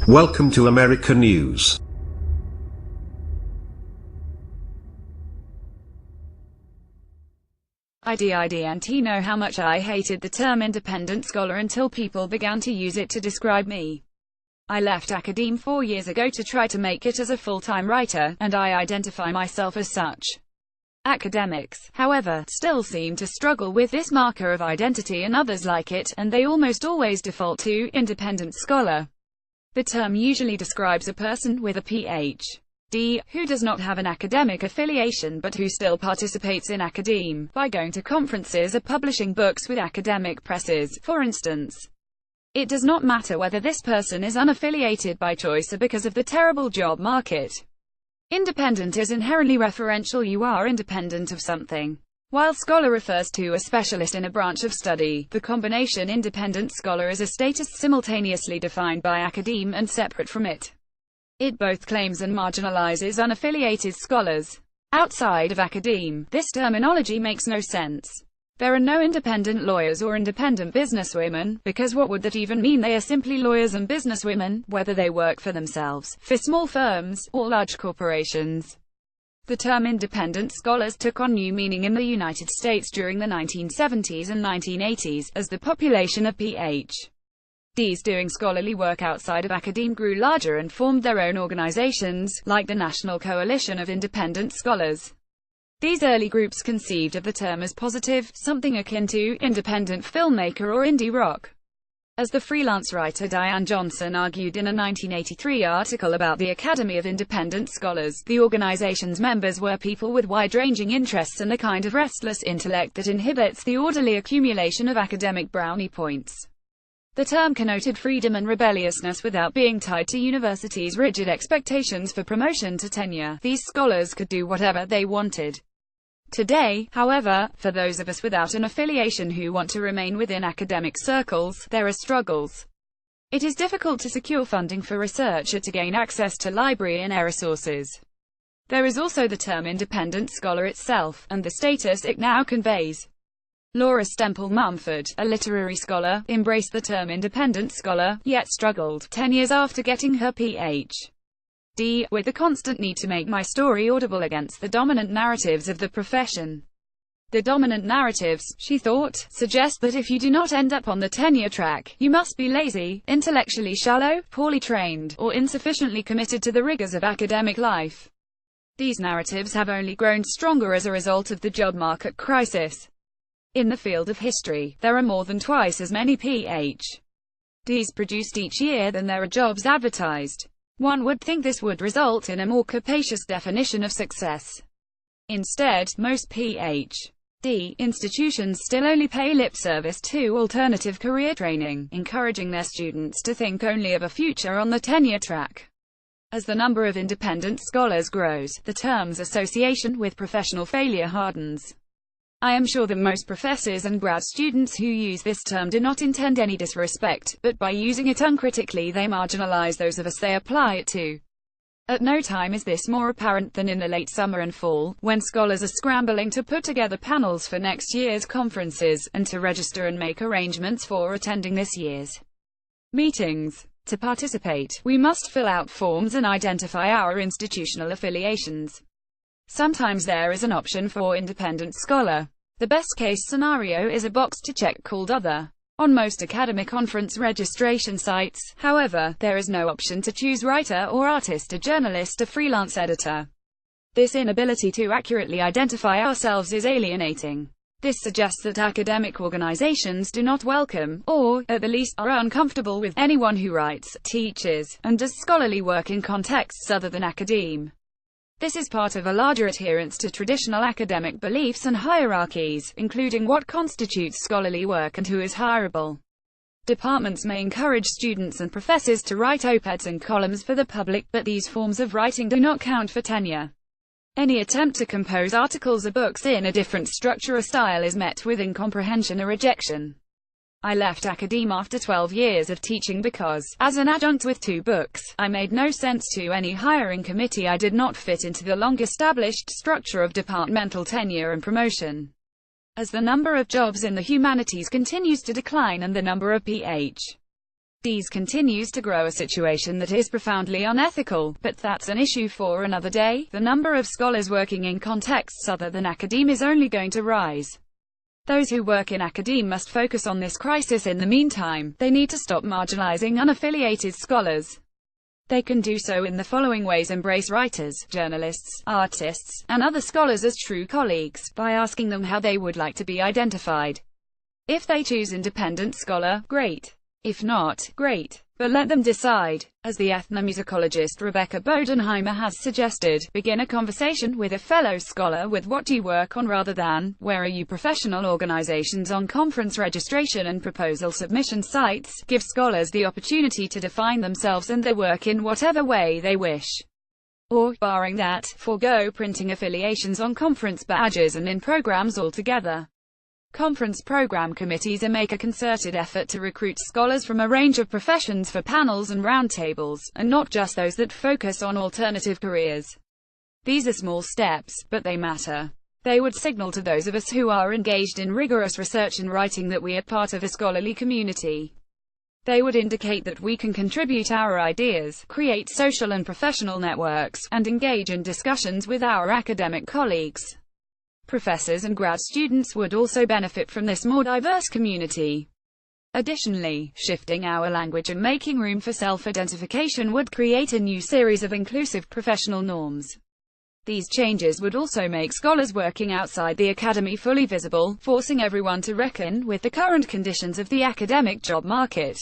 Welcome to America News. I didn't know how much I hated the term independent scholar until people began to use it to describe me. I left academe 4 years ago to try to make it as a full-time writer, and I identify myself as such. Academics, however, still seem to struggle with this marker of identity and others like it, and they almost always default to independent scholar. The term usually describes a person with a Ph.D. who does not have an academic affiliation but who still participates in academe, by going to conferences or publishing books with academic presses, for instance. It does not matter whether this person is unaffiliated by choice or because of the terrible job market. Independent is inherently referential. You are independent of something. While scholar refers to a specialist in a branch of study, the combination independent scholar is a status simultaneously defined by academe and separate from it. It both claims and marginalizes unaffiliated scholars. Outside of academe, this terminology makes no sense. There are no independent lawyers or independent businesswomen, because what would that even mean? They are simply lawyers and businesswomen, whether they work for themselves, for small firms, or large corporations. The term independent scholars took on new meaning in the United States during the 1970s and 1980s, as the population of Ph.D.s doing scholarly work outside of academe grew larger and formed their own organizations, like the National Coalition of Independent Scholars. These early groups conceived of the term as positive, something akin to independent filmmaker or indie rock. As the freelance writer Diane Johnson argued in a 1983 article about the Academy of Independent Scholars, the organization's members were people with wide-ranging interests and the kind of restless intellect that inhibits the orderly accumulation of academic brownie points. The term connoted freedom and rebelliousness without being tied to universities' rigid expectations for promotion to tenure. These scholars could do whatever they wanted. Today, however, for those of us without an affiliation who want to remain within academic circles, there are struggles. It is difficult to secure funding for research or to gain access to library and error sources. There is also the term independent scholar itself, and the status it now conveys. Laura Stemple Mumford, a literary scholar, embraced the term independent scholar, yet struggled, 10 years after getting her Ph.D., with the constant need to make my story audible against the dominant narratives of the profession. The dominant narratives, she thought, suggest that if you do not end up on the tenure track, you must be lazy, intellectually shallow, poorly trained, or insufficiently committed to the rigors of academic life. These narratives have only grown stronger as a result of the job market crisis. In the field of history, there are more than twice as many Ph.D.s produced each year than there are jobs advertised. One would think this would result in a more capacious definition of success. Instead, most Ph.D. institutions still only pay lip service to alternative career training, encouraging their students to think only of a future on the tenure track. As the number of independent scholars grows, the term's association with professional failure hardens. I am sure that most professors and grad students who use this term do not intend any disrespect, but by using it uncritically they marginalize those of us they apply it to. At no time is this more apparent than in the late summer and fall, when scholars are scrambling to put together panels for next year's conferences, and to register and make arrangements for attending this year's meetings. To participate, we must fill out forms and identify our institutional affiliations. Sometimes there is an option for independent scholar. The best-case scenario is a box to check called Other. On most academic conference registration sites, however, there is no option to choose writer or artist, a journalist or freelance editor. This inability to accurately identify ourselves is alienating. This suggests that academic organizations do not welcome, or, at the least, are uncomfortable with, anyone who writes, teaches, and does scholarly work in contexts other than academe. This is part of a larger adherence to traditional academic beliefs and hierarchies, including what constitutes scholarly work and who is hireable. Departments may encourage students and professors to write op-eds and columns for the public, but these forms of writing do not count for tenure. Any attempt to compose articles or books in a different structure or style is met with incomprehension or rejection. I left academe after 12 years of teaching because, as an adjunct with 2 books, I made no sense to any hiring committee. I did not fit into the long-established structure of departmental tenure and promotion. As the number of jobs in the humanities continues to decline and the number of Ph. D's continues to grow, a situation that is profoundly unethical, but that's an issue for another day. The number of scholars working in contexts other than academe is only going to rise. Those who work in academe must focus on this crisis. In the meantime, they need to stop marginalizing unaffiliated scholars. They can do so in the following ways: embrace writers, journalists, artists, and other scholars as true colleagues, by asking them how they would like to be identified. If they choose independent scholar, great. If not, great. But let them decide. As the ethnomusicologist Rebecca Bodenheimer has suggested, begin a conversation with a fellow scholar with what do you work on rather than, where are you. Professional organizations on conference registration and proposal submission sites give scholars the opportunity to define themselves and their work in whatever way they wish. Or, barring that, forego printing affiliations on conference badges and in programs altogether. Conference program committees make a concerted effort to recruit scholars from a range of professions for panels and roundtables, and not just those that focus on alternative careers. These are small steps, but they matter. They would signal to those of us who are engaged in rigorous research and writing that we are part of a scholarly community. They would indicate that we can contribute our ideas, create social and professional networks, and engage in discussions with our academic colleagues. Professors and grad students would also benefit from this more diverse community. Additionally, shifting our language and making room for self-identification would create a new series of inclusive professional norms. These changes would also make scholars working outside the academy fully visible, forcing everyone to reckon with the current conditions of the academic job market.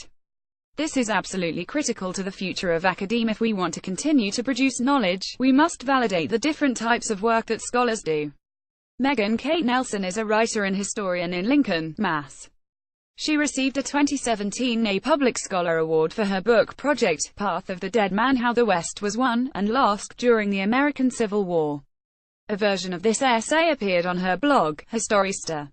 This is absolutely critical to the future of academe. If we want to continue to produce knowledge, we must validate the different types of work that scholars do. Megan Kate Nelson is a writer and historian in Lincoln, Mass. She received a 2017 A Public Scholar Award for her book project, Path of the Dead Man: How the West Was Won and Lost During the American Civil War. A version of this essay appeared on her blog, Historista.